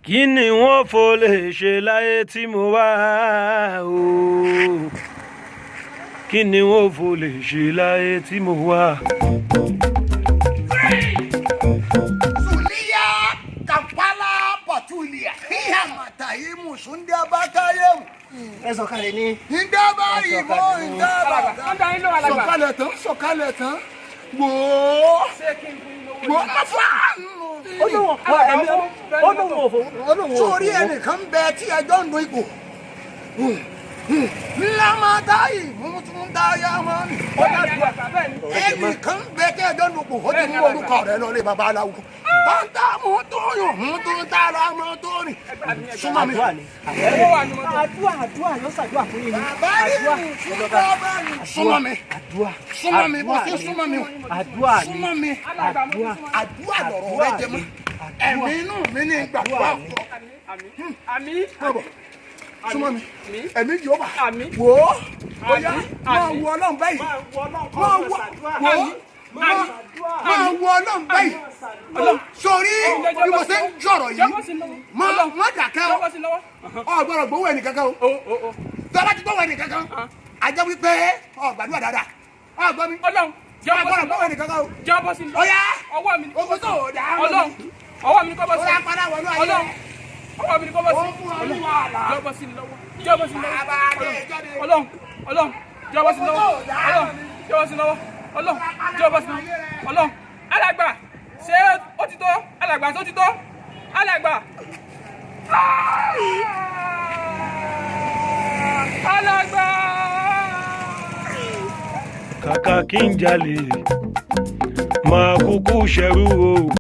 kí ni wọ́n fò lè ṣe láyé tí mo wá o kí ni wọ́n fò lè ṣe láyé tí mo wá. Zulia Kampala Patulia hiya matayi musunde abakaye ẹ sọ̀kalẹ̀ ni. indaba ibo indaba sọ̀kalẹ̀ tán wo afa sórí ẹnìkan bẹ tí ẹjọ́ ń do ipò lamadayi mutundaya mani ẹnìkan bẹ tí ẹjọ́ ń do ipò ó ti mú orúkọ rẹ lọ lé babaláwo bàtà mọ́tòyò mọ́tòtàrà mọ́tòrì súnmọ́ mi. àdúrà ló ṣàdúrà fún yín. súnmọ́ mi súnmọ́ mi bó ṣe súnmọ́ mi súnmọ́ mi àdúrà lọ̀rọ̀ rẹ jẹ mọ́ ẹ̀mí inú mi ní gbàgbọ́ àfọ̀ súnmọ́ mi ẹ̀mí yóò bá wò ó bóyá máa wọ ọlọ́run báyìí máa wọ ọlọ́run báyìí sórí bí mo ṣe ń jọ̀rọ̀ yìí má dàkẹ́ ọ gbọ́dọ̀ gbowó ẹnì kankan o tọ́lá ti gbowó ẹnì kankan àjẹ́ wípé ọ gbàdúrà dáadáa ọ gbọ́ mi gbọ́dọ̀ gbowó ẹnì kankan o ọ̀yá owó tó o dà á ọwọ́ mi ni kọ́ bọ́ sí ọ̀yá padà wọnú ayé rẹ̀ ọwọ́ mi ni kọ́ bọ́ sí jọ́bọ́ sí lọ́wọ́ jọ́bọ́ sí lọ́wọ́ ọlọ́run jọ́bọ́ sí lọ́wọ́ jọ́bọ́ sí lọ́wọ́ ọlọ́run jọ́bọ́ sí lọ́wọ́ ọlọ́run alàgbà ṣé ó ti tó alàgbà tó ti tó alàgbà alàgbà. kàkà kí n jalè máa kúkú ṣẹrú o.